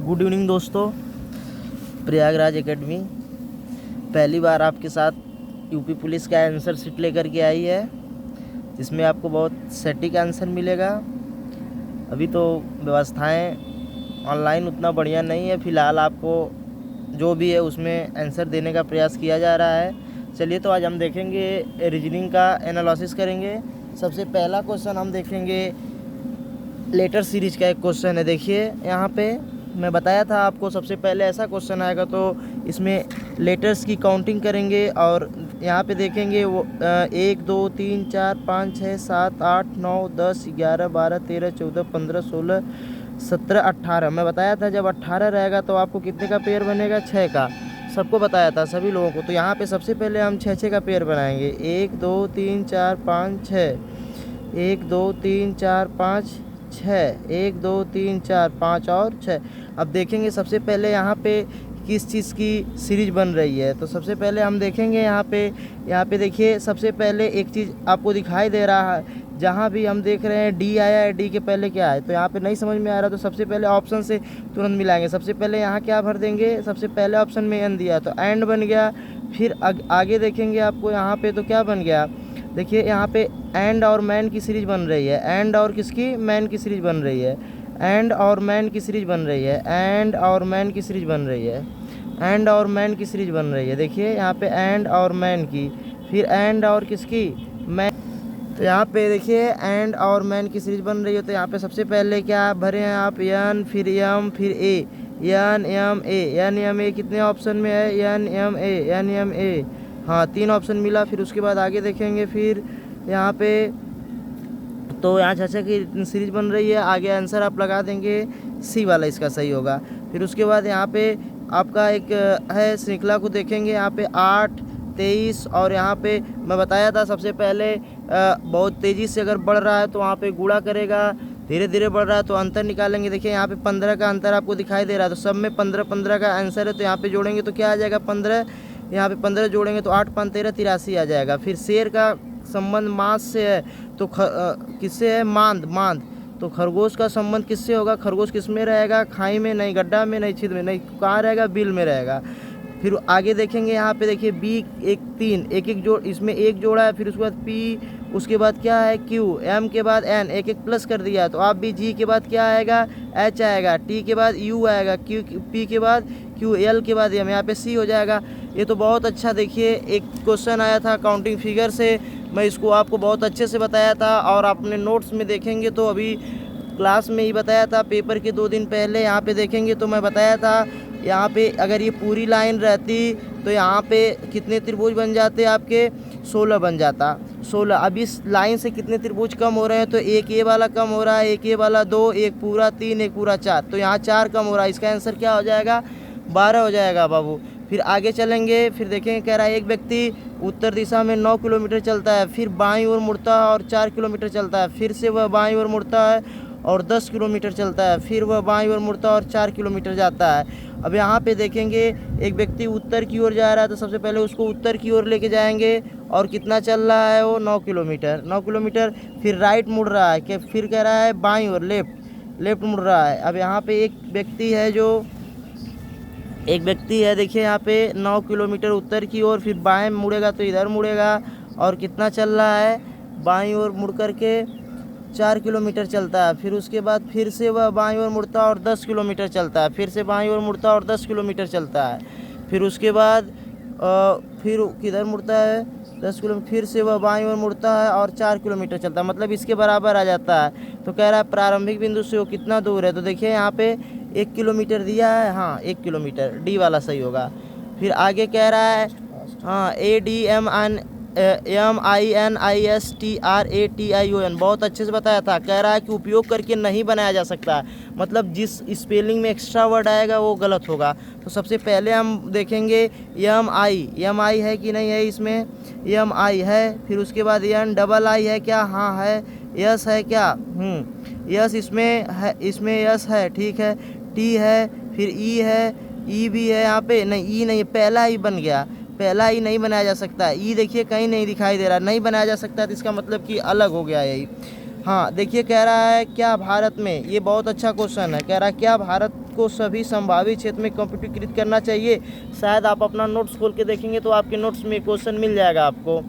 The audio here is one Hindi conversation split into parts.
गुड इवनिंग दोस्तों। प्रयागराज एकेडमी पहली बार आपके साथ यूपी पुलिस का आंसर शीट लेकर के आई है, जिसमें आपको बहुत सटीक आंसर मिलेगा। अभी तो व्यवस्थाएं ऑनलाइन उतना बढ़िया नहीं है, फ़िलहाल आपको जो भी है उसमें आंसर देने का प्रयास किया जा रहा है। चलिए तो आज हम देखेंगे रीजनिंग का एनालिसिस करेंगे। सबसे पहला क्वेश्चन हम देखेंगे, लेटर सीरीज का एक क्वेश्चन है। देखिए यहाँ पे मैं बताया था आपको, सबसे पहले ऐसा क्वेश्चन आएगा तो इसमें लेटर्स की काउंटिंग करेंगे और यहाँ पे देखेंगे वो 1 2 3 4 5 6 7 8 9 10 11 12 13 14 15 16 17 18। मैं बताया था जब 18 रहेगा तो आपको कितने का पेयर बनेगा, 6 का। सबको बताया था, सभी लोगों को। तो यहाँ पे सबसे पहले हम 6 का पेयर बनाएंगे। 1 2 3 4 5 6, 1 2 3 4 5 6, 1 2 3 4 5 और 6। अब देखेंगे सबसे पहले यहाँ पे किस चीज़ की सीरीज बन रही है। तो सबसे पहले हम देखेंगे यहाँ पे देखिए, सबसे पहले एक चीज़ आपको दिखाई दे रहा है, जहाँ भी हम देख रहे हैं डी आया है, डी के पहले क्या है। तो यहाँ पे नहीं समझ में आ रहा तो सबसे पहले ऑप्शन से तुरंत मिलाएंगे। सबसे पहले यहाँ क्या भर देंगे, सबसे पहले ऑप्शन में एन दिया तो एंड बन गया। फिर आगे देखेंगे आपको यहाँ पे तो क्या बन गया, देखिए यहाँ पे एंड और मैन की सीरीज बन रही है। एंड और किसकी, मैन की सीरीज बन रही है। एंड और मैन की सीरीज बन रही है। एंड और मैन की सीरीज बन रही है। एंड और मैन की सीरीज बन रही है। देखिए यहाँ पे एंड और मैन की, फिर एंड और किसकी, मैन। तो यहाँ पे देखिए एंड और मैन की सीरीज बन रही है। तो यहाँ पे सबसे पहले क्या भरे हैं आप, एन फिर एम फिर A, N M A. N M A कितने ऑप्शन में है, N M A, N M A. हाँ, 3 ऑप्शन मिला। फिर उसके बाद आगे देखेंगे, फिर यहाँ पे तो यहाँ 6 की सीरीज बन रही है। आगे आंसर आप लगा देंगे, सी वाला इसका सही होगा। फिर उसके बाद यहाँ पे आपका एक है श्रृंखला को देखेंगे, यहाँ पे 8 23 और यहाँ पे मैं बताया था सबसे पहले बहुत तेज़ी से अगर बढ़ रहा है तो वहाँ पे गुणा करेगा, धीरे धीरे बढ़ रहा है तो अंतर निकालेंगे। देखिए यहाँ पे 15 का अंतर आपको दिखाई दे रहा है, तो सब में 15 15 का आंसर है। तो यहाँ पे जोड़ेंगे तो क्या आ जाएगा, 15। यहाँ पे 15 जोड़ेंगे तो 8 5 13 83 आ जाएगा। फिर शेर का संबंध मांस से है तो किससे है, मांद। तो खरगोश का संबंध किससे होगा, खरगोश किस में रहेगा, खाई में नहीं, गड्ढा में नहीं, छिद्र में नहीं, कहाँ रहेगा, बिल में रहेगा। फिर आगे देखेंगे यहाँ पे देखिए बी 1 3 एक जोड़, इसमें एक जोड़ा है। फिर उसके बाद पी, उसके बाद क्या है क्यू, एम के बाद एन, एक प्लस कर दिया। तो आप भी जी के बाद क्या आएगा, एच आएगा, टी के बाद यू आएगा, क्यू पी के बाद क्यू, एल के बाद एम, यहाँ पे सी हो जाएगा। ये तो बहुत अच्छा। देखिए एक क्वेश्चन आया था काउंटिंग फिगर से, मैं इसको आपको बहुत अच्छे से बताया था और आप अपने नोट्स में देखेंगे तो अभी क्लास में ही बताया था, पेपर के 2 दिन पहले। यहाँ पे देखेंगे तो मैं बताया था, यहाँ पे अगर ये पूरी लाइन रहती तो यहाँ पे कितने त्रिभुज बन जाते आपके, 16 बन जाता, 16। अब इस लाइन से कितने त्रिभुज कम हो रहे हैं, तो एक ये वाला कम हो रहा है, एक ये वाला 2, एक पूरा 3, एक पूरा 4। तो यहाँ 4 कम हो रहा है, इसका आंसर क्या हो जाएगा, 12 हो जाएगा बाबू। फिर आगे चलेंगे, फिर देखेंगे कह रहा है एक व्यक्ति उत्तर दिशा में 9 किलोमीटर चलता है, फिर बाईं ओर मुड़ता है और 4 किलोमीटर चलता है, फिर से वह बाईं ओर मुड़ता है और 10 किलोमीटर चलता है, फिर वह बाईं ओर मुड़ता है और 4 किलोमीटर जाता है। अब यहाँ पे देखेंगे एक व्यक्ति उत्तर की ओर जा रहा है, तो सबसे पहले उसको उत्तर की ओर लेके जाएंगे और कितना चल रहा है वो, 9 किलोमीटर, 9 किलोमीटर। फिर राइट मुड़ रहा है, कि फिर कह रहा है बाईं ओर, लेफ्ट मुड़ रहा है। अब यहाँ पे एक व्यक्ति है देखिए यहाँ पे 9 किलोमीटर उत्तर की ओर, फिर बाएं मुड़ेगा तो इधर मुड़ेगा और कितना चल रहा है, बाईं ओर मुड़ करके 4 किलोमीटर चलता है। फिर उसके बाद फिर से वह बाईं ओर मुड़ता है और 10 किलोमीटर चलता है, फिर से बाईं ओर मुड़ता है और 10 किलोमीटर चलता है। फिर उसके बाद फिर किधर मुड़ता है, 10 किलोमीटर, फिर से वह बाईं ओर मुड़ता है और 4 किलोमीटर चलता है, मतलब इसके बराबर आ जाता है। तो कह रहा है प्रारंभिक बिंदु से वो कितना दूर है, तो देखिए यहाँ पे 1 किलोमीटर दिया है, हाँ 1 किलोमीटर, डी वाला सही होगा। फिर आगे कह रहा है हाँ ADMINISTRATION, बहुत अच्छे से बताया था। कह रहा है कि उपयोग करके नहीं बनाया जा सकता, मतलब जिस स्पेलिंग में एक्स्ट्रा वर्ड आएगा वो गलत होगा। तो सबसे पहले हम देखेंगे एम आई है कि नहीं है, इसमें एम आई है। फिर उसके बाद एन डबल आई है क्या, हाँ है। यस है क्या, यस इसमें है, इसमें यस है, ठीक है। टी है, फिर ई है, ई भी है यहाँ पे, नहीं ई नहीं, पहला ही बन गया, पहला ही नहीं बनाया जा सकता। ई देखिए कहीं नहीं दिखाई दे रहा, नहीं बनाया जा सकता, तो इसका मतलब कि अलग हो गया यही। हाँ देखिए, कह रहा है क्या भारत में, ये बहुत अच्छा क्वेश्चन है, कह रहा है क्या भारत को सभी संभावित क्षेत्र में कंप्यूटरीकृत करना चाहिए। शायद आप अपना नोट्स खोल के देखेंगे तो आपके नोट्स में क्वेश्चन मिल जाएगा आपको।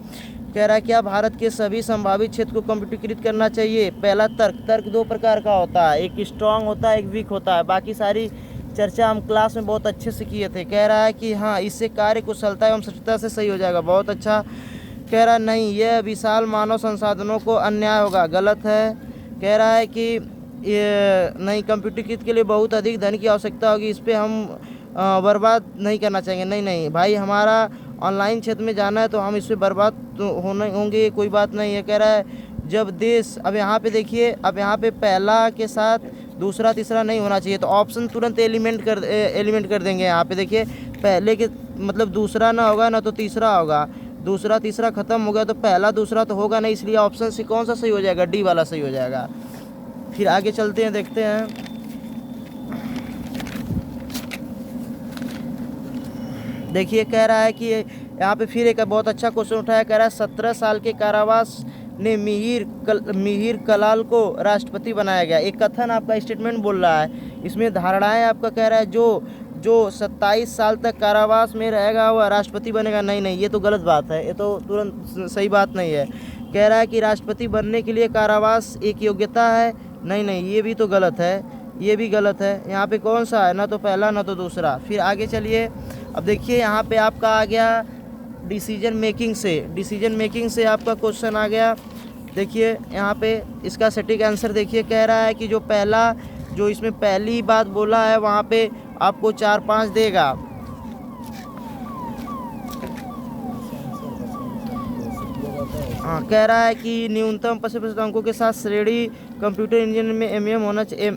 कह रहा है क्या भारत के सभी संभावित क्षेत्र को कंप्यूटरीकृत करना चाहिए। पहला तर्क दो प्रकार का होता है, एक स्ट्रांग होता है, एक वीक होता है। बाकी सारी चर्चा हम क्लास में बहुत अच्छे से किए थे। कह रहा है कि हाँ, इससे कार्य कुशलता एवं सटीकता से सही हो जाएगा, बहुत अच्छा। कह रहा नहीं, यह विशाल मानव संसाधनों को अन्याय होगा, गलत है। कह रहा है कि ये नहीं, कंप्यूटरीकृत के लिए बहुत अधिक धन की आवश्यकता होगी, इस पर हम बर्बाद नहीं करना चाहेंगे। नहीं नहीं भाई, हमारा ऑनलाइन क्षेत्र में जाना है तो हम इस पर बर्बाद तो होंगे, कोई बात नहीं है। कह रहा है जब देश, अब यहाँ पे देखिए, अब यहाँ पे पहला के साथ दूसरा तीसरा नहीं होना चाहिए, तो ऑप्शन तुरंत एलिमेंट कर देंगे। यहाँ पे देखिए, पहले के मतलब दूसरा ना होगा ना तो तीसरा होगा, दूसरा तीसरा खत्म हो गया तो पहला दूसरा तो होगा नहीं, इसलिए ऑप्शन से कौन सा सही हो जाएगा, डी वाला सही हो जाएगा। फिर आगे चलते हैं, देखते हैं। देखिए कह रहा है कि यहाँ पे फिर एक बहुत अच्छा क्वेश्चन उठाया। कह रहा है 17 साल के कारावास ने मिहिर कलाल को राष्ट्रपति बनाया गया। एक कथन आपका स्टेटमेंट बोल रहा है, इसमें धारणाएं आपका कह रहा है जो 27 साल तक कारावास में रहेगा वह राष्ट्रपति बनेगा। नहीं नहीं, ये तो गलत बात है, ये तो तुरंत सही बात नहीं है। कह रहा है कि राष्ट्रपति बनने के लिए कारावास एक योग्यता है। नहीं नहीं, ये भी तो गलत है, ये भी गलत है। यहाँ पे कौन सा है, ना तो पहला ना तो दूसरा। फिर आगे चलिए, अब देखिए यहाँ पे आपका आ गया डिसीजन मेकिंग से आपका क्वेश्चन आ गया। देखिए यहाँ पे इसका सटीक आंसर देखिए, कह रहा है कि जो इसमें पहली बात बोला है वहाँ पे आपको 4-5 देगा। हाँ, कह रहा है कि न्यूनतम 50% अंकों के साथ श्रेणी कंप्यूटर इंजीनियर में एमएम होना चाहिए,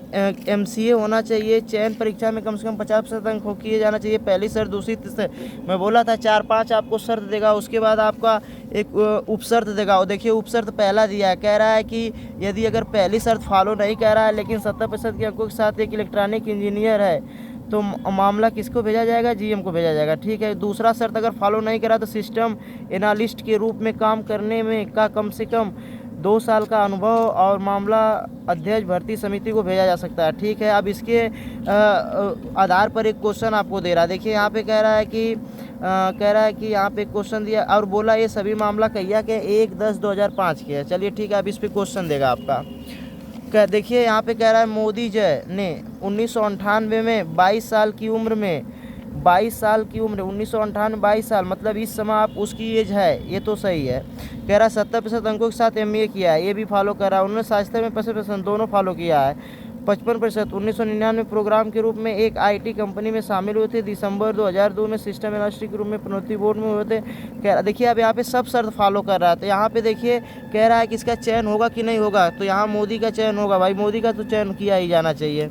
एमसीए होना चाहिए। चयन परीक्षा में कम से कम 50% अंक हो किए जाना चाहिए, पहली शर्त। दूसरी तीसरी मैं बोला था 4-5 आपको शर्त देगा, उसके बाद आपका एक उपशर्त देगा। और देखिए उपशर्त पहला दिया है, कह रहा है कि यदि अगर पहली शर्त फॉलो नहीं कह रहा है लेकिन 70% के अंकों के साथ एक इलेक्ट्रॉनिक इंजीनियर है तो मामला किसको भेजा जाएगा, जीएम को भेजा जाएगा। ठीक है, दूसरा शर्त अगर फॉलो नहीं करा तो सिस्टम एनालिस्ट के रूप में काम करने में का कम से कम 2 साल का अनुभव और मामला अध्यक्ष भर्ती समिति को भेजा जा सकता है। ठीक है, अब इसके आधार पर एक क्वेश्चन आपको दे रहा है। देखिए यहाँ पे कह रहा है कि यहाँ पे क्वेश्चन दिया और बोला ये सभी मामला कहिया के 1/10/2005 के है। चलिए ठीक है, अब इस पर क्वेश्चन देगा आपका। देखिए यहाँ पे कह रहा है मोदी जय ने 1998 में 22 साल की उम्र 1998 22 साल, मतलब इस समय आप उसकी एज है, ये तो सही है। कह रहा है 70% अंकों के साथ एमए किया है, ये भी फॉलो कर रहा है। उन्होंने शास्त्र में 50% दोनों फॉलो किया है। 55% 1999 प्रोग्राम के रूप में एक आईटी कंपनी में शामिल हुए थे। दिसंबर 2002 में सिस्टम एनालिस्ट के रूप में प्रोन्नति बोर्ड में हुए थे। कह रहा देखिए अब यहाँ पे सब शर्त फॉलो कर रहा है, तो यहाँ पे देखिए कह रहा है कि इसका चयन होगा कि नहीं होगा, तो यहाँ मोदी का चयन होगा। भाई मोदी का तो चयन किया ही जाना चाहिए।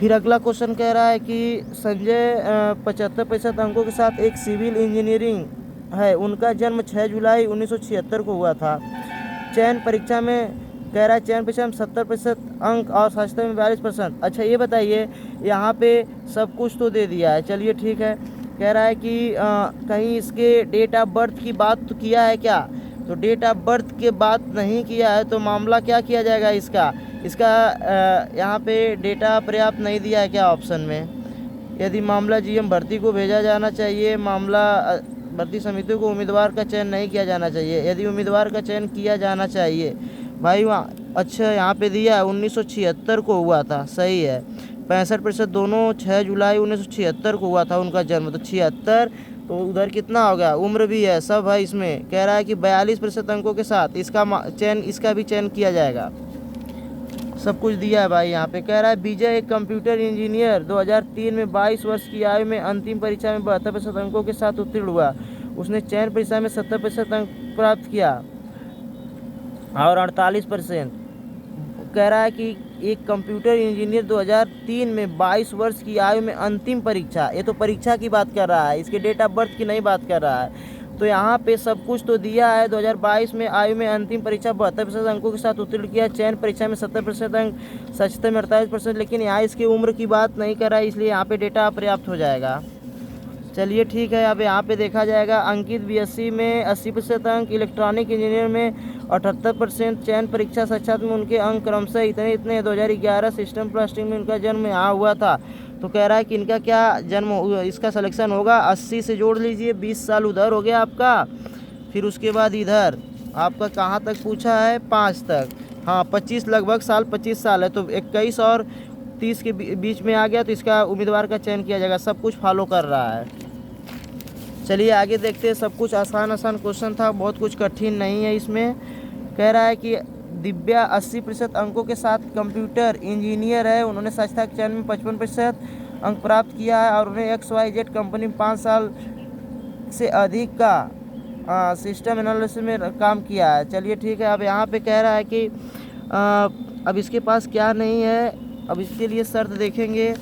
फिर अगला क्वेश्चन कह रहा है कि संजय 75% अंकों के साथ एक सिविल इंजीनियरिंग है, उनका जन्म 6 जुलाई 1976 को हुआ था। चयन परीक्षा में कह रहा है चयन परीक्षा में 70% अंक और शास्त्र में 42%। अच्छा ये बताइए, यहाँ पे सब कुछ तो दे दिया है, चलिए ठीक है। कह रहा है कि कहीं इसके डेट ऑफ बर्थ की बात तो किया है क्या, तो डेट ऑफ बर्थ के बात नहीं किया है तो मामला क्या किया जाएगा इसका यहाँ पे डेटा पर्याप्त नहीं दिया है क्या ऑप्शन में। यदि मामला जीएम भर्ती को भेजा जाना चाहिए, मामला भर्ती समिति को उम्मीदवार का चयन नहीं किया जाना चाहिए। यदि उम्मीदवार का चयन किया जाना चाहिए, भाई वहाँ अच्छा यहाँ पे दिया है 1976 को हुआ था, सही है। 65% दोनों 6 जुलाई 1976 को हुआ था उनका जन्म, तो 76 तो उधर कितना हो गया, उम्र भी है सब है इसमें। कह रहा है कि 42% अंकों के साथ इसका भी चयन किया जाएगा। सब कुछ दिया है भाई यहाँ पे। कह रहा है विजय एक कंप्यूटर इंजीनियर 2003 में 22 वर्ष की आयु में अंतिम परीक्षा में 72% अंकों के साथ उत्तीर्ण हुआ। उसने चयन परीक्षा में 70% अंक प्राप्त किया और 48%। कह रहा है कि एक कंप्यूटर इंजीनियर 2003 में 22 वर्ष की आयु में अंतिम परीक्षा, ये तो परीक्षा की बात कर रहा है, इसके डेट ऑफ बर्थ की नहीं बात कर रहा है। तो यहाँ पे सब कुछ तो दिया है। 2022 में आयु में अंतिम परीक्षा 72% अंकों के साथ उत्तीर्ण किया। चयन परीक्षा में 70% अंक, सचता में 48%, लेकिन यहाँ इसकी उम्र की बात नहीं कर रहा है, इसलिए यहाँ पे डेटा अपर्याप्त हो जाएगा। चलिए ठीक है, अब यहाँ पे देखा जाएगा। अंकित बीएससी में 80% अंक, इलेक्ट्रॉनिक इंजीनियर में 78% चयन परीक्षा साक्षात में उनके अंक क्रमशः इतने इतने। 2011 सिस्टम प्लास्टिक में उनका जन्म यहाँ हुआ था। तो कह रहा है कि इनका क्या जन्म, इसका सिलेक्शन होगा 80 से जोड़ लीजिए, 20 साल उधर हो गया आपका। फिर उसके बाद इधर आपका कहाँ तक पूछा है, 5 तक। हाँ 25 लगभग साल, 25 साल है तो 21 और 30 के बीच में आ गया, तो इसका उम्मीदवार का चयन किया जाएगा। सब कुछ फॉलो कर रहा है। चलिए आगे देखते हैं। सब कुछ आसान आसान क्वेश्चन था, बहुत कुछ कठिन नहीं है इसमें। कह रहा है कि दिव्या 80% अंकों के साथ कंप्यूटर इंजीनियर है। उन्होंने साक्षात चयन में 55% अंक प्राप्त किया है और उन्हें XYZ कंपनी में 5 साल से अधिक का सिस्टम एनालिसिस में काम किया है। चलिए ठीक है। अब यहाँ पे कह रहा है कि अब इसके पास क्या नहीं है, अब इसके लिए शर्त देखेंगे।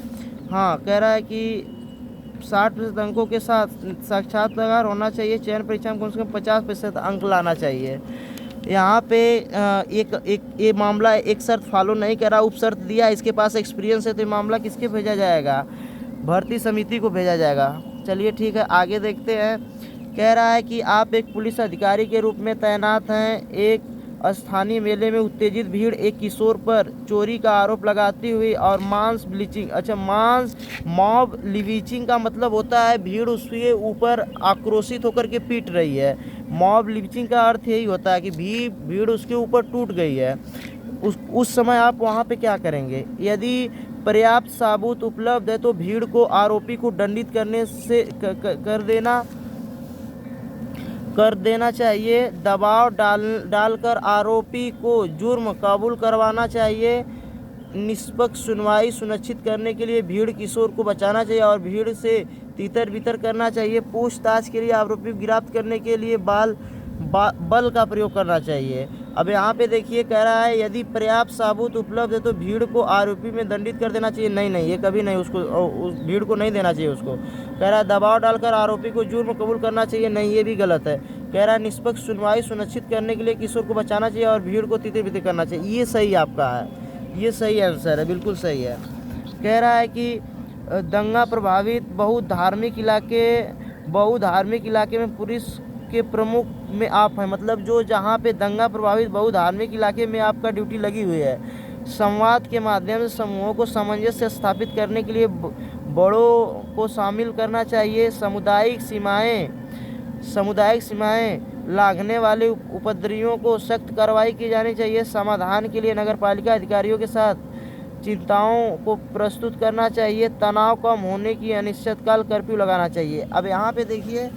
हाँ कह रहा है कि 60% अंकों के साथ साक्षात्कार होना चाहिए, चयन परीक्षा में कम से कम 50% अंक लाना चाहिए। यहाँ पे ये मामला एक शर्त फॉलो नहीं कर रहा, उप शर्त दिया, इसके पास एक्सपीरियंस है, तो ये मामला किसके भेजा जाएगा, भर्ती समिति को भेजा जाएगा। चलिए ठीक है आगे देखते हैं। कह रहा है कि आप एक पुलिस अधिकारी के रूप में तैनात हैं। एक स्थानीय मेले में उत्तेजित भीड़ एक किशोर पर चोरी का आरोप लगाती हुई और मांस ब्लीचिंग, अच्छा मांस मॉब लिविचिंग का मतलब होता है भीड़ उसके ऊपर आक्रोशित होकर के पीट रही है। मॉब लिविचिंग का अर्थ यही होता है कि भीड़ उसके ऊपर टूट गई है। उस समय आप वहाँ पे क्या करेंगे? यदि पर्याप्त सबूत उपलब्ध है तो भीड़ को आरोपी को दंडित करने से कर देना चाहिए। दबाव डालकर आरोपी को जुर्म कबूल करवाना चाहिए। निष्पक्ष सुनवाई सुनिश्चित करने के लिए भीड़ किशोर को बचाना चाहिए और भीड़ से तितर बितर करना चाहिए। पूछताछ के लिए आरोपी को गिरफ्तार करने के लिए बल का प्रयोग करना चाहिए। अब यहाँ पे देखिए कह रहा है यदि पर्याप्त सबूत उपलब्ध है तो भीड़ को आरोपी में दंडित कर देना चाहिए। नहीं, ये कभी नहीं, उसको उस भीड़ को नहीं देना चाहिए उसको। कह रहा है दबाव डालकर आरोपी को जुर्म कबूल करना चाहिए। नहीं, ये भी गलत है। कह रहा है निष्पक्ष सुनवाई सुनिश्चित करने के लिए किशोर को बचाना चाहिए और भीड़ को तितर बितर करना चाहिए। ये सही आपका है, ये सही आंसर है, बिल्कुल सही है। कह रहा है कि दंगा प्रभावित बहुधार्मिक इलाके में पुलिस के प्रमुख में आप हैं, मतलब जो जहाँ पे दंगा प्रभावित बहुधार्मिक इलाके में आपका ड्यूटी लगी हुई है। संवाद के माध्यम से समूहों को सामंजस्य स्थापित करने के लिए बड़ों को शामिल करना चाहिए। सामुदायिक सीमाएं लांघने वाले उपद्रवियों को सख्त कार्रवाई की जानी चाहिए। समाधान के लिए नगरपालिका अधिकारियों के साथ चिंताओं को प्रस्तुत करना चाहिए। तनाव कम होने की अनिश्चितकाल कर्फ्यू लगाना चाहिए। अब यहाँ पे देखिए,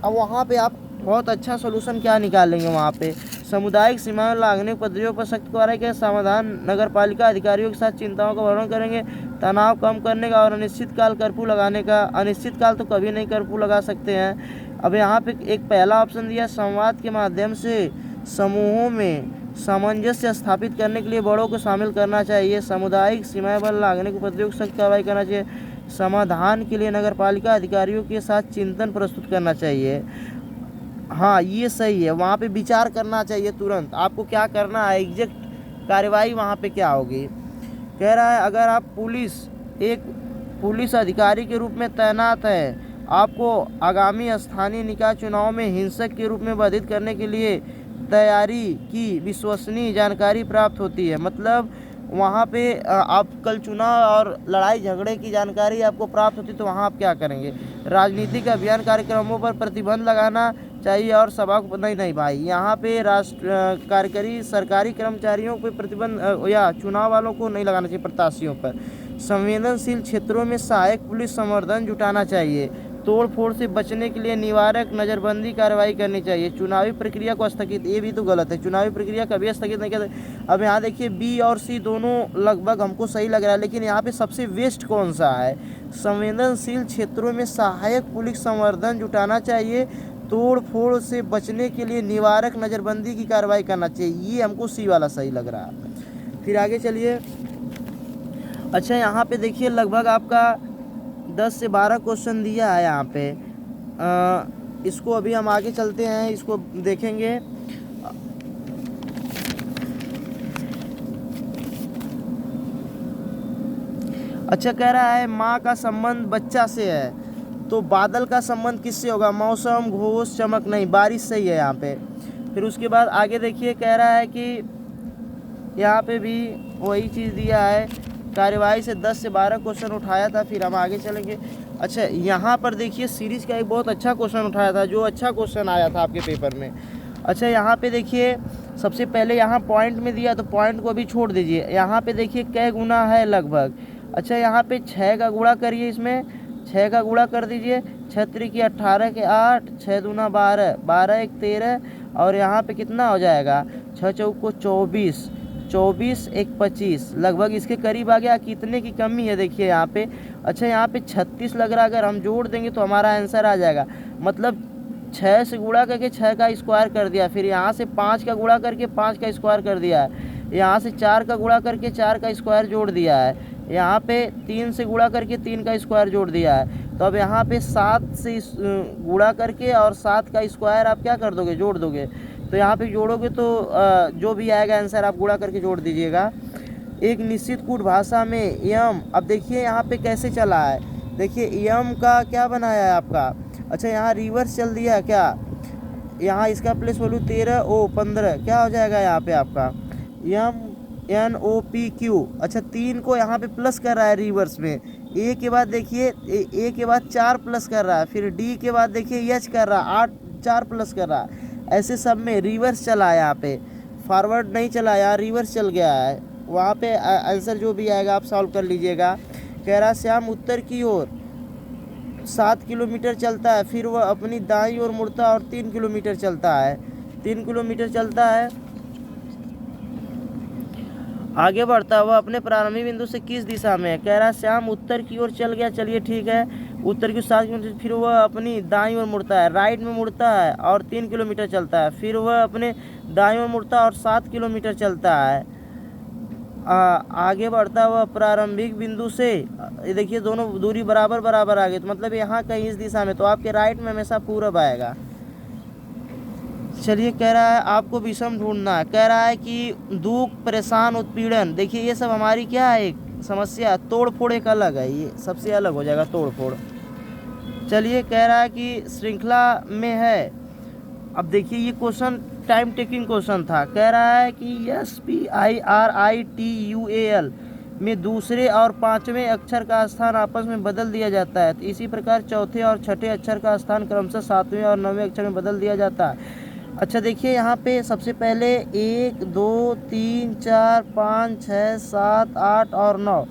अब वहाँ पे आप बहुत अच्छा सोल्यूशन क्या निकालेंगे। वहाँ पे सामुदायिक सीमाएं लांघने उपद्रवियों पर सख्त कार्रवाई के समाधान, नगरपालिका अधिकारियों के साथ चिंताओं का वर्णन करेंगे, तनाव कम करने का और अनिश्चितकाल कर्फ्यू लगाने का। अनिश्चितकाल तो कभी नहीं कर्फ्यू लगा सकते हैं। अब यहाँ पे एक पहला ऑप्शन दिया, संवाद के माध्यम से समूहों में सामंजस्य स्थापित करने के लिए बड़ों को शामिल करना चाहिए। सामुदायिक सीमाएं पर लांघने के उपद्रवियों को सख्त कार्रवाई करना चाहिए। समाधान के लिए नगरपालिका अधिकारियों के साथ चिंतन प्रस्तुत करना चाहिए। हाँ ये सही है, वहाँ पे विचार करना चाहिए तुरंत आपको क्या करना है, एग्जैक्ट कार्रवाई वहाँ पे क्या होगी। कह रहा है अगर आप एक पुलिस अधिकारी के रूप में तैनात है, आपको आगामी स्थानीय निकाय चुनाव में हिंसक के रूप में बाधित करने के लिए तैयारी की विश्वसनीय जानकारी प्राप्त होती है। मतलब वहाँ पे आप कल चुनाव और लड़ाई झगड़े की जानकारी आपको प्राप्त होती, तो वहाँ आप क्या करेंगे? राजनीतिक अभियान कार्यक्रमों पर प्रतिबंध लगाना चाहिए और सभा को नहीं भाई, यहाँ पे कार्यकारी सरकारी कर्मचारियों पे प्रतिबंध या चुनाव वालों को नहीं लगाना चाहिए, प्रत्याशियों पर। संवेदनशील क्षेत्रों में सहायक पुलिस संवर्धन जुटाना चाहिए। तोड़ फोड़ से बचने के लिए निवारक नज़रबंदी कार्रवाई करनी चाहिए। चुनावी प्रक्रिया को स्थगित, ये भी तो गलत है, चुनावी प्रक्रिया कभी स्थगित नहीं करते। अब यहाँ देखिए बी और सी दोनों लगभग हमको सही लग रहा है, लेकिन यहाँ पे सबसे वेस्ट कौन सा है? संवेदनशील क्षेत्रों में सहायक पुलिस संवर्धन जुटाना चाहिए, तोड़ फोड़ से बचने के लिए निवारक नज़रबंदी की कार्रवाई करना चाहिए। ये हमको सी वाला सही लग रहा है। फिर आगे चलिए। अच्छा यहाँ पे देखिए लगभग आपका 10 से 12 क्वेश्चन दिया है यहाँ पे। इसको अभी हम आगे चलते हैं, इसको देखेंगे। अच्छा कह रहा है माँ का संबंध बच्चा से है, तो बादल का संबंध किससे होगा? मौसम, घोष, चमक, नहीं, बारिश सही है यहाँ पे। फिर उसके बाद आगे देखिए कह रहा है कि यहाँ पे भी वही चीज़ दिया है, कार्यवाही से 10 से 12 क्वेश्चन उठाया था। फिर हम आगे चलेंगे। अच्छा, यहाँ पर देखिए सीरीज का एक बहुत अच्छा क्वेश्चन उठाया था, जो अच्छा क्वेश्चन आया था आपके पेपर में। अच्छा, यहाँ पे देखिए सबसे पहले यहाँ पॉइंट में दिया, तो पॉइंट को अभी छोड़ दीजिए। यहाँ पे देखिए कै गुना है लगभग। अच्छा, यहाँ पे 6 का गुणा करिए, इसमें 6 का गुणा कर दीजिए। 6 त्रिकी 18 के 8, 6 दूना 12, 12 एक 13, और यहाँ पे कितना हो जाएगा 6 चौक को 24, 24 एक 25, लगभग इसके करीब आ गया। कितने की कमी है देखिए यहाँ पे। अच्छा, यहाँ पे 36 लग रहा है, अगर हम जोड़ देंगे तो हमारा आंसर आ जाएगा। मतलब 6 से गुणा करके 6 का स्क्वायर कर दिया, फिर यहाँ से 5 का गुणा करके 5 का स्क्वायर कर दिया है, यहाँ से 4 का गुणा करके 4 का स्क्वायर जोड़ दिया है, यहाँ पे 3 से गुणा करके 3 का स्क्वायर जोड़ दिया है। तो अब यहाँ पे 7 से गुणा करके और 7 का स्क्वायर आप क्या कर दोगे, जोड़ दोगे। तो यहाँ पे जोड़ोगे तो जो भी आएगा आंसर आप गुणा करके जोड़ दीजिएगा। एक निश्चित कूट भाषा में यम, अब देखिए यहाँ पे कैसे चला है, देखिए यम का क्या बनाया है आपका। अच्छा, यहाँ रिवर्स चल दिया है क्या, यहाँ इसका प्लेस वैल्यू 13 ओ 15 क्या हो जाएगा यहाँ पे आपका यम NOPQ। अच्छा, 3 को यहाँ पे प्लस कर रहा है रिवर्स में, ए के बाद देखिए ए के बाद 4 प्लस कर रहा है, फिर डी के बाद देखिए एच कर रहा है, 8 4 प्लस कर रहा है। ऐसे सब में रिवर्स चला है, यहाँ पे फॉरवर्ड नहीं चला, यहाँ रिवर्स चल गया है। वहाँ पे आंसर जो भी आएगा आप सॉल्व कर लीजिएगा। कह रहा श्याम उत्तर की ओर 7 किलोमीटर चलता है, फिर वह अपनी दाईं ओर मुड़ता है और 3 किलोमीटर चलता है, 3 किलोमीटर चलता है, आगे बढ़ता है। वह अपने प्रारंभिक बिंदु से किस दिशा में है। कह रहा श्याम उत्तर की ओर चल गया, चलिए ठीक है, उत्तर की 7 किलोमीटर, फिर वह अपनी दाईं ओर मुड़ता है, राइट में मुड़ता है और 3 किलोमीटर चलता है, फिर वह अपने दाईं ओर मुड़ता है और 7 किलोमीटर चलता है, आगे बढ़ता है। वह प्रारंभिक बिंदु से, ये देखिए दोनों दूरी बराबर बराबर आ गई, तो मतलब यहाँ कहीं इस दिशा में, तो आपके राइट में हमेशा पूरब आएगा। चलिए, कह रहा है आपको विषम ढूंढना है। कह रहा है कि दुख, परेशान, उत्पीड़न, देखिए ये सब हमारी क्या है, एक समस्या। तोड़ फोड़ एक अलग है, ये सबसे अलग हो जाएगा तोड़ फोड़। चलिए, कह रहा है कि श्रृंखला में है। अब देखिए ये क्वेश्चन टाइम टेकिंग क्वेश्चन था। कह रहा है कि SPIRITUAL में दूसरे और 5वें अक्षर का स्थान आपस में बदल दिया जाता है, तो इसी प्रकार चौथे और छठे अक्षर का स्थान क्रमशः 7वें और 9वें अक्षर में बदल दिया जाता है। अच्छा, देखिए यहाँ पे सबसे पहले 1 2 3 4 5 6 7 8 और 9,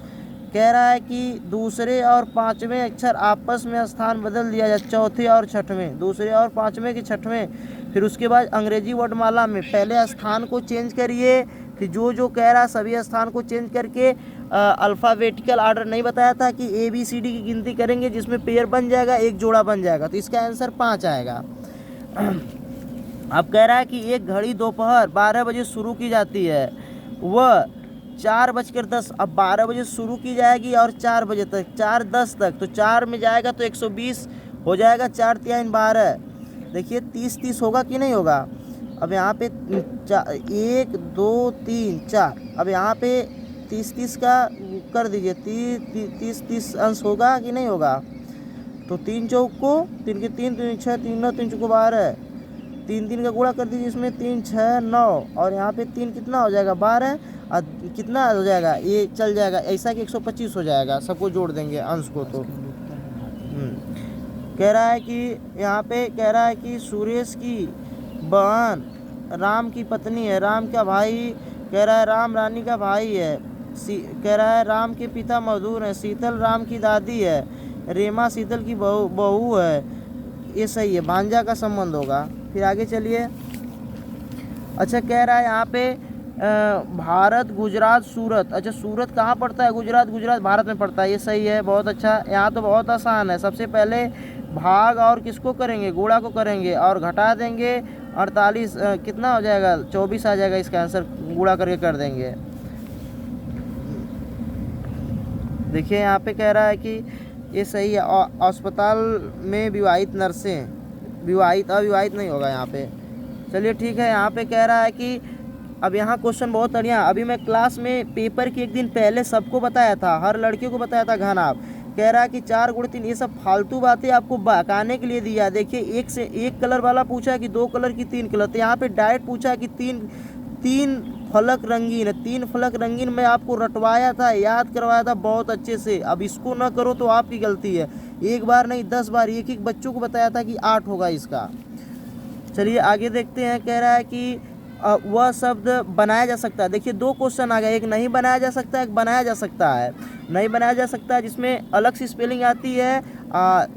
कह रहा है कि दूसरे और 5वें अक्षर आपस में स्थान बदल दिया जाए, चौथे और छठवें, दूसरे और 5वें के छठवें। फिर उसके बाद अंग्रेजी वर्णमाला में पहले स्थान को चेंज करिए, फिर जो कह रहा है सभी स्थान को चेंज करके अल्फ़ाबेटिकल ऑर्डर नहीं बताया था कि ABCD की गिनती करेंगे, जिसमें पेयर बन जाएगा, एक जोड़ा बन जाएगा, तो इसका आंसर 5 आएगा। अब कह रहा है कि एक घड़ी दोपहर 12 बजे शुरू की जाती है, वह 4:10, अब 12 बजे शुरू की जाएगी और 4 बजे तक, 4:10 तक, तो 4 में जाएगा तो 120 हो जाएगा, 4 3 12, देखिए 30 होगा कि नहीं होगा। अब यहाँ पे 1 2 3 4, अब यहाँ पे 30 का कर दीजिए, 30 अंश होगा कि नहीं होगा। तो 3 चौक को 3 के 3 3 6 3 9 3 चौक 12, 3 का गुणा कर दीजिए, इसमें 3 6 9, और यहाँ पे 3 कितना हो जाएगा 12, और कितना हो जाएगा, ये चल जाएगा ऐसा कि 125 हो जाएगा, सबको जोड़ देंगे अंश को। तो कह रहा है कि यहाँ पे कह रहा है कि सुरेश की बहन राम की पत्नी है, राम का भाई, कह रहा है राम रानी का भाई है, कह रहा है राम के पिता मजदूर हैं, शीतल राम की दादी है, रेमा शीतल की बहू है, ये सही है, भांजा का संबंध होगा। फिर आगे चलिए। अच्छा, कह रहा है यहाँ पे भारत, गुजरात, सूरत, अच्छा सूरत कहाँ पड़ता है, गुजरात भारत में पड़ता है, ये सही है, बहुत अच्छा। यहाँ तो बहुत आसान है, सबसे पहले भाग और किसको करेंगे, गुणा को करेंगे और घटा देंगे, 48 कितना हो जाएगा 24 आ जाएगा, इसका आंसर गुणा करके कर देंगे। देखिए यहाँ पे कह रहा है कि ये सही है, अस्पताल में विवाहित नर्सें, विवाहित अविवाहित नहीं होगा यहाँ पे। चलिए ठीक है। यहाँ पे कह रहा है कि अब यहाँ क्वेश्चन बहुत बढ़िया, अभी मैं क्लास में पेपर के एक दिन पहले सबको बताया था, हर लड़के को बताया था घनाभ, कह रहा है कि 4 गुणे 3, ये सब फालतू बातें आपको बहकाने के लिए दिया है। देखिए एक से एक कलर वाला पूछा है कि 2 कलर की 3 कलर, तो यहाँ पे डायरेक्ट पूछा है कि तीन फलक रंगीन है। 3 फलक रंगीन मैं आपको रटवाया था, याद करवाया था बहुत अच्छे से। अब इसको ना करो तो आपकी गलती है। एक बार नहीं 10 बार एक एक बच्चों को बताया था कि 8 होगा इसका। चलिए आगे देखते हैं। कह रहा है कि वह शब्द बनाया जा सकता है। देखिए 2 क्वेश्चन आ गया, एक नहीं बनाया जा सकता है, एक बनाया जा सकता है। नहीं बनाया जा सकता है जिसमें अलग से स्पेलिंग आती है,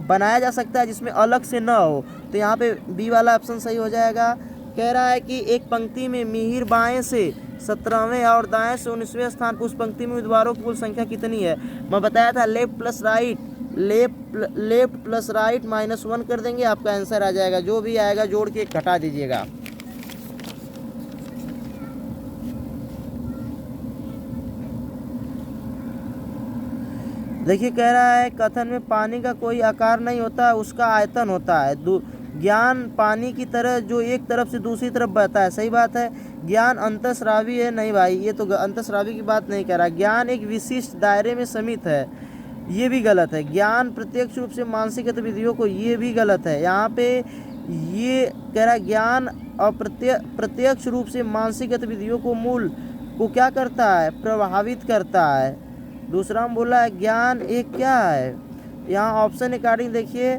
बनाया जा सकता है जिसमें अलग से ना हो। तो यहाँ पे बी वाला ऑप्शन सही हो जाएगा। कह रहा है कि एक पंक्ति में मिहिर बाएं से 17वें और दाएं से 19वें स्थान पर, उस पंक्ति में उम्मीदवारों की कुल संख्या कितनी है। मैं बताया था left plus right, left plus right -1 कर देंगे, आपका आंसर आ जाएगा। जो भी आएगा जोड़ के घटा दीजिएगा। देखिए कह रहा है कथन में पानी का कोई आकार नहीं होता है, उसका आयतन होता है। ज्ञान पानी की तरह जो एक तरफ से दूसरी तरफ बहता है। सही बात है। ज्ञान अंतःस्रावी है। नहीं भाई, ये तो अंतःस्रावी की बात नहीं कह रहा। ज्ञान एक विशिष्ट दायरे में सीमित है, ये भी गलत है। ज्ञान प्रत्यक्ष रूप से मानसिक गतिविधियों को, ये भी गलत है। यहाँ पे ये कह रहा है ज्ञान प्रत्यक्ष रूप से मानसिक गतिविधियों को मूल को क्या करता है, प्रभावित करता है। दूसरा हम बोला है ज्ञान एक क्या है, यहाँ ऑप्शन अकॉर्डिंग देखिए,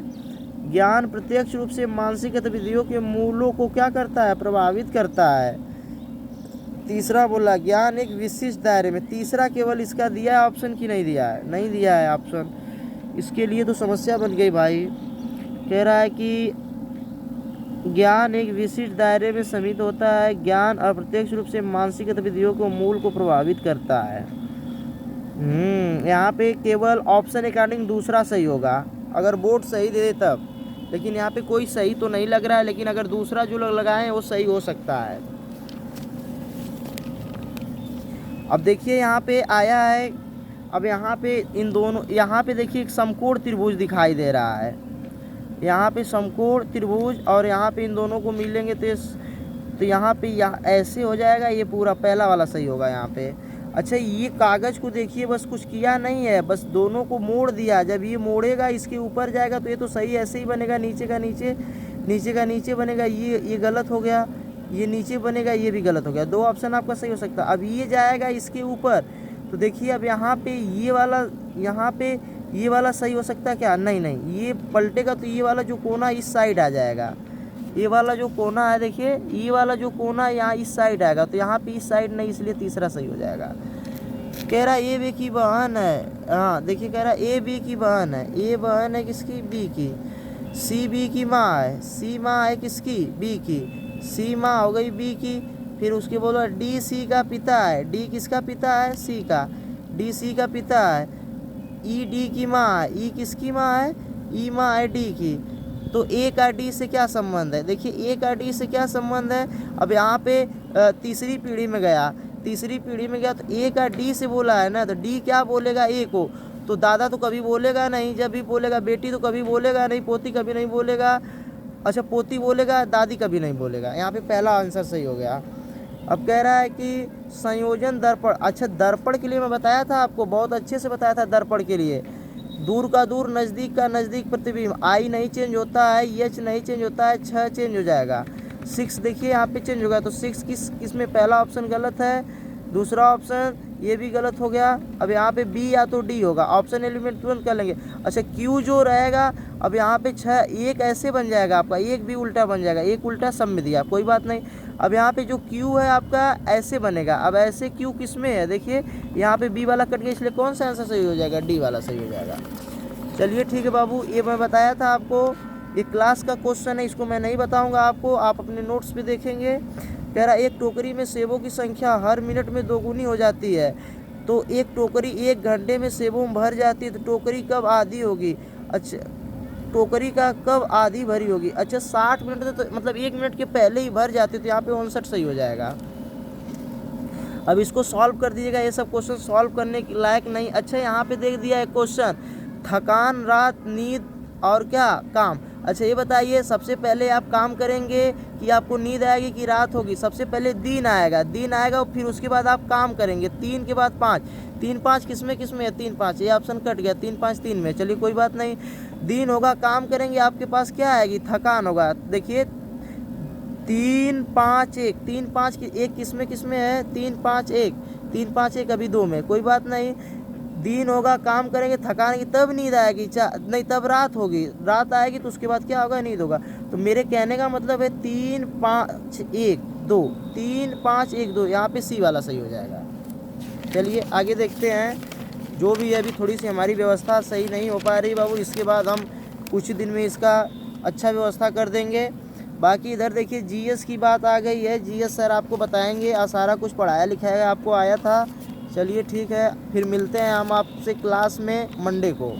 ज्ञान प्रत्यक्ष रूप से मानसिक गतिविधियों के मूलों को क्या करता है, प्रभावित करता है। तीसरा बोला ज्ञान एक विशिष्ट दायरे में। तीसरा केवल इसका दिया है ऑप्शन की नहीं दिया है, नहीं दिया है ऑप्शन, इसके लिए तो समस्या बन गई भाई। कह रहा है कि ज्ञान एक विशिष्ट दायरे में सीमित होता है, ज्ञान अप्रत्यक्ष रूप से मानसिक गतिविधियों को मूल को प्रभावित करता है। यहाँ पे केवल ऑप्शन अकॉर्डिंग दूसरा सही होगा, अगर बोर्ड सही दे दे तब। लेकिन यहाँ पे कोई सही तो नहीं लग रहा है, लेकिन अगर दूसरा जो लोग लगाए हैं वो सही हो सकता है। अब देखिए यहाँ पे आया है, अब यहाँ पे इन दोनों, यहाँ पे देखिए एक समकोण त्रिभुज दिखाई दे रहा है। यहाँ पे समकोण त्रिभुज और यहाँ पे इन दोनों को मिलेंगे तो यहाँ पे ऐसे हो जाएगा, ये पूरा पहला वाला सही होगा यहाँ पे। अच्छा ये कागज़ को देखिए, बस कुछ किया नहीं है, बस दोनों को मोड़ दिया। जब ये मोड़ेगा इसके ऊपर जाएगा तो ये तो सही ऐसे ही बनेगा, नीचे का नीचे, नीचे का नीचे बनेगा। ये गलत हो गया, ये नीचे बनेगा, ये भी गलत हो गया। 2 ऑप्शन आपका सही हो सकता है। अब ये जाएगा इसके ऊपर, तो देखिए अब यहाँ पे ये वाला, यहाँ पे ये वाला सही हो सकता है क्या, नहीं नहीं, ये पलटेगा तो ये वाला जो कोना इस साइड आ जाएगा। ये वाला जो कोना है देखिए, ये वाला जो कोना यहाँ इस साइड आएगा, तो यहाँ पे इस साइड नहीं, इसलिए तीसरा सही हो जाएगा। कह रहा है ए बी की बहन है। हाँ देखिए कह रहा है ए बी की बहन है। ए बहन है किसकी, बी की। सी बी की माँ है। सी माँ है किसकी, बी की। सी माँ हो गई बी की। फिर उसके बोलो डी सी का पिता है। डी किसका पिता है, सी का। डी सी का पिता है। ई डी की माँ है। ई किसकी माँ है, ई माँ है डी की। तो ए का डी से क्या संबंध है, देखिए ए का डी से क्या संबंध है। अब यहाँ पे तीसरी पीढ़ी में गया, तीसरी पीढ़ी में गया तो ए का डी से बोला है ना, तो डी क्या बोलेगा, ए को। तो दादा तो कभी बोलेगा नहीं, जब भी बोलेगा। बेटी तो कभी बोलेगा नहीं, पोती कभी नहीं बोलेगा। अच्छा पोती बोलेगा, दादी कभी नहीं बोलेगा। यहाँ पे पहला आंसर सही हो गया। अब कह रहा है कि संयोजन दर्पण। अच्छा दर्पण के लिए मैं बताया था आपको, बहुत अच्छे से बताया था दर्पण के लिए। दूर का दूर, नज़दीक का नज़दीक प्रतिबिंब। आई नहीं चेंज होता है, एच नहीं चेंज होता है, 6 चेंज हो जाएगा। 6 देखिए यहाँ पे चेंज होगा, तो 6 किस में, पहला ऑप्शन गलत है। दूसरा ऑप्शन ये भी गलत हो गया। अब यहाँ पे बी या तो डी होगा, ऑप्शन एलिमिनेट तुरंत कर लेंगे। अच्छा क्यू जो रहेगा, अब यहाँ पे 6, एक ऐसे बन जाएगा आपका, एक भी उल्टा बन जाएगा, एक उल्टा सब में दिया, कोई बात नहीं। अब यहाँ पे जो क्यू है आपका ऐसे बनेगा। अब ऐसे क्यू किस में है, देखिए यहाँ पे बी वाला कट गया, इसलिए कौन सा आंसर सही हो जाएगा, डी वाला सही हो जाएगा। चलिए ठीक है बाबू, ये मैं बताया था आपको, ये क्लास का क्वेश्चन है, इसको मैं नहीं बताऊंगा आपको, आप अपने नोट्स पे देखेंगे। कह रहा एक टोकरी में सेबों की संख्या हर मिनट में 2 गुनी हो जाती है, तो एक टोकरी 1 घंटे में सेबों में भर जाती है, तो टोकरी कब आधी होगी। अच्छा टोकरी का कब आधी भरी होगी। अच्छा 60 मिनट में, तो मतलब 1 मिनट के पहले ही भर जाती है, तो यहाँ पे 59 सही हो जाएगा। अब इसको सॉल्व कर दीजिएगा, ये सब क्वेश्चन सॉल्व करने के लायक नहीं। अच्छा यहाँ पे देख दिया है क्वेश्चन, थकान, रात, नींद और क्या काम। अच्छा ये बताइए, सबसे पहले आप काम करेंगे कि आपको नींद आएगी कि रात होगी। सबसे पहले दिन आएगा, दिन आएगा और फिर उसके बाद आप काम करेंगे। 3 के बाद 5, 3 5 किस में है, 3 5, ये ऑप्शन कट गया, 3 5 3 में। चलिए कोई बात नहीं। दिन होगा, काम करेंगे, आपके पास क्या आएगी, थकान होगा। देखिए 3 5 1, 3 5 1 किस में है, 3 5 1, 3 5 1 अभी 2 में। कोई बात नहीं, दिन होगा, काम करेंगे, थकान की, तब नींद आएगी, नहीं तब रात होगी, रात आएगी तो उसके बाद क्या होगा, नींद होगा। तो मेरे कहने का मतलब है 3 5 1 2, 3 5 1 2, यहाँ पे सी वाला सही हो जाएगा। चलिए आगे देखते हैं। जो भी है, अभी थोड़ी सी हमारी व्यवस्था सही नहीं हो पा रही बाबू, इसके बाद हम कुछ दिन में इसका अच्छा व्यवस्था कर देंगे। बाकी इधर देखिए जीएस की बात आ गई है। जीएस सर आपको बताएंगे, सारा कुछ पढ़ाया लिखाया आपको आया था। चलिए ठीक है, फिर मिलते हैं हम आपसे क्लास में मंडे को।